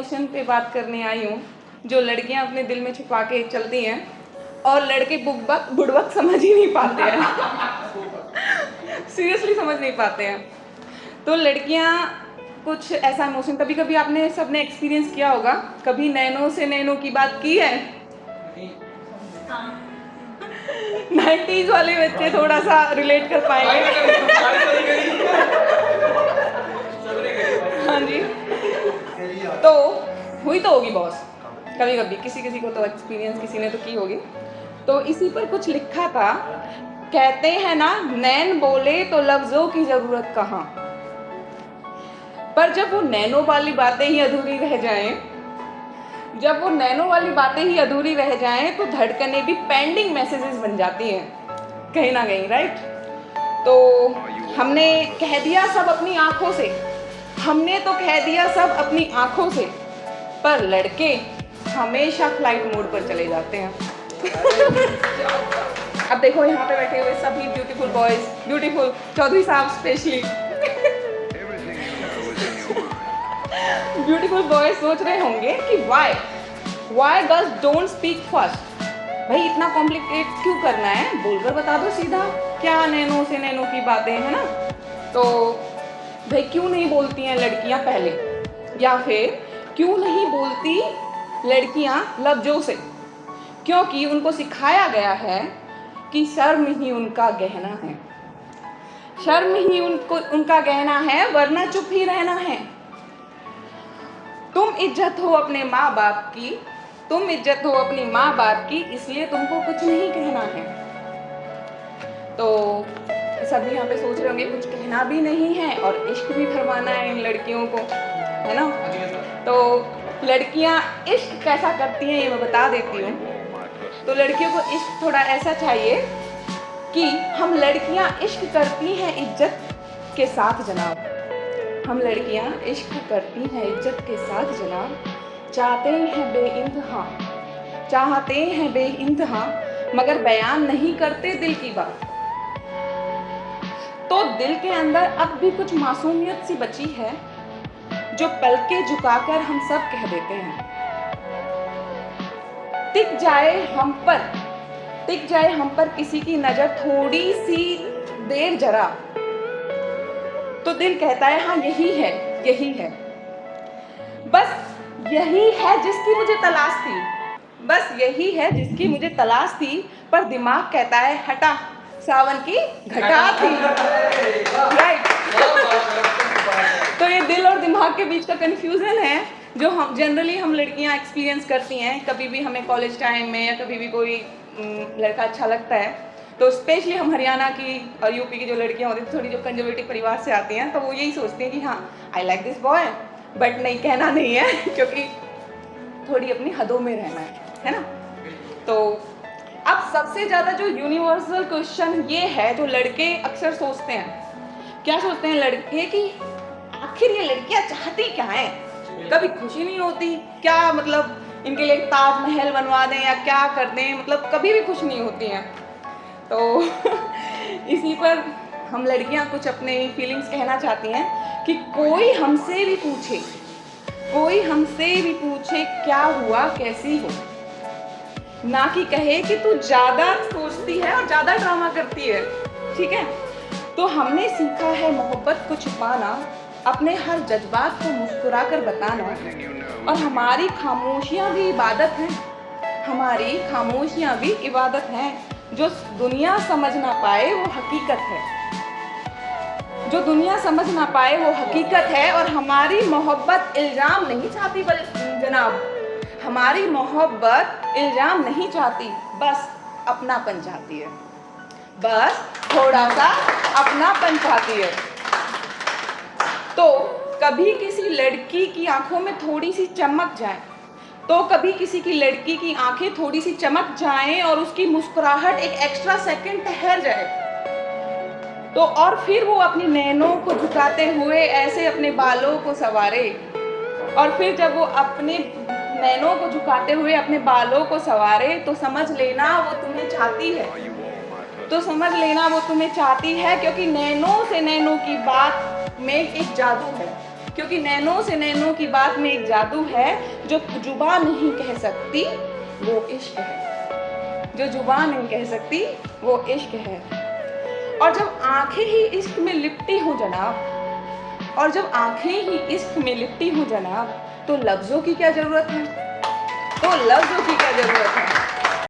Emotion पे बात करने आई हूँ जो लड़कियाँ अपने दिल में छुपा के चलती हैं और लड़के बुड़बक समझ ही नहीं पाते हैं। सीरियसली समझ नहीं पाते हैं। तो लड़कियाँ कुछ ऐसा इमोशन, कभी कभी आपने सबने एक्सपीरियंस किया होगा, कभी नैनो से नैनो की बात की है? 90s वाले बच्चे थोड़ा सा रिलेट कर पाएंगे। हाँ जी, तो हुई तो होगी बॉस, कभी कभी किसी किसी को तो एक्सपीरियंस किसी ने तो की होगी। तो इसी पर कुछ लिखा था, कहते हैं ना नैन बोले तो लफ्जों की जरूरत कहाँ, पर जब वो नैनो वाली बातें ही अधूरी रह जाएं, जब वो नैनो वाली बातें ही अधूरी रह जाएं तो धड़कनें भी पेंडिंग मैसेजेस बन जाती हैं कहीं ना कहीं, राइट? तो हमने कह दिया सब अपनी आंखों से, हमने तो कह दिया सब अपनी आंखों से, पर लड़के हमेशा फ्लाइट मोड पर चले जाते हैं। अब देखो यहाँ पे बैठे हुए सभी ब्यूटीफुल बॉयज, ब्यूटीफुल चौधरी साहब स्पेशली ब्यूटीफुल बॉयज सोच रहे होंगे कि why girls don't speak first. भाई इतना कॉम्प्लिकेट क्यों करना है, बोलकर बता दो सीधा, क्या नैनो से नैनो की बातें है ना। तो भाई क्यों नहीं बोलती हैं लड़कियां पहले, या फिर क्यों नहीं बोलती लड़कियां लफ्जों से? क्योंकि उनको सिखाया गया है कि शर्म ही उनका गहना है, शर्म ही उनका गहना है, वरना चुप ही रहना है। तुम इज्जत हो अपने माँ बाप की, तुम इज्जत हो अपनी माँ बाप की, इसलिए तुमको कुछ नहीं कहना है। तो सभी यहाँ पे सोच रहे होंगे कुछ कहना भी नहीं है और इश्क भी फरमाना है इन लड़कियों को, है ना? तो लड़कियाँ इश्क कैसा करती हैं ये मैं बता देती हूँ। तो लड़कियों को इश्क थोड़ा ऐसा चाहिए कि हम लड़कियाँ इश्क करती हैं इज्जत के साथ जनाब, हम लड़कियाँ इश्क करती हैं इज्जत के साथ जनाब, चाहते हैं बेइंतहा मगर बयान नहीं करते दिल की बात। तो दिल के अंदर अब भी कुछ मासूमियत सी बची है जो पलके झुकाकर हम सब कह देते हैं। टिक जाए हम पर किसी की नजर थोड़ी सी देर जरा, तो दिल कहता है हाँ यही है, बस यही है जिसकी मुझे तलाश थी, बस यही है जिसकी मुझे तलाश थी, पर दिमाग कहता है हटा सावन की घटा थी, राइट? तो ये दिल और दिमाग के बीच का कंफ्यूजन है जो हम जनरली हम लड़कियां एक्सपीरियंस करती हैं। कभी भी हमें कॉलेज टाइम में या कभी भी कोई लड़का अच्छा लगता है तो स्पेशली हम हरियाणा की और यूपी की जो लड़कियां होती हैं थोड़ी जो कंजर्वेटिव परिवार से आती हैं, तो वो यही सोचती हैं कि हाँ I like this boy, but नहीं कहना नहीं है क्योंकि थोड़ी अपनी हदों में रहना है ना। तो अब सबसे ज़्यादा जो यूनिवर्सल क्वेश्चन ये है जो लड़के अक्सर सोचते हैं, क्या सोचते हैं लड़के कि आखिर ये लड़कियां चाहती क्या हैं? कभी खुशी नहीं होती क्या, मतलब इनके लिए ताजमहल बनवा दें या क्या कर दें, मतलब कभी भी खुश नहीं होती हैं। तो इसी पर हम लड़कियां कुछ अपने फीलिंग्स कहना चाहती हैं कि कोई हमसे भी पूछे क्या हुआ कैसी हो, ना कि कहे कि तू ज़्यादा सोचती है और ज़्यादा ड्रामा करती है, ठीक है? तो हमने सीखा है मोहब्बत को छुपाना, अपने हर जज्बात को मुस्कुरा कर बताना, और हमारी खामोशियाँ भी इबादत हैं, हमारी खामोशियाँ भी इबादत हैं। जो दुनिया समझ ना पाए वो हकीकत है, जो दुनिया समझ ना पाए वो हकीकत है। और हमारी मोहब्बत इल्ज़ाम नहीं चाहती जनाब, हमारी मोहब्बत इल्ज़ाम नहीं चाहती, बस अपनापन चाहती है, बस थोड़ा सा अपनापन चाहती है। तो कभी किसी लड़की की आंखों में थोड़ी सी चमक जाए, तो कभी किसी की लड़की की आंखें थोड़ी सी चमक जाएं और उसकी मुस्कुराहट एक एक्स्ट्रा सेकंड ठहर जाए, तो और फिर वो अपनी नैनों को झुकाते हुए ऐसे अपने बालों को संवारे, और फिर जब वो अपने नैनों को झुकाते हुए अपने बालों को संवारे तो समझ लेना वो तुम्हें चाहती है, तो समझ लेना वो तुम्हें चाहती है, क्योंकि नैनों से नैनों की बात में एक जादू है, क्योंकि नैनो से नैनो की बात में एक जादू है जो जुबान नहीं कह सकती वो इश्क है, जो जुबान नहीं कह सकती वो इश्क है। और जब आंखें ही इश्क में लिपटी हो जनाब, और जब आंखें ही इश्क में लिपटी हो जनाब, तो लफ्ज़ों की क्या ज़रूरत है, तो लफ्ज़ों की क्या ज़रूरत है।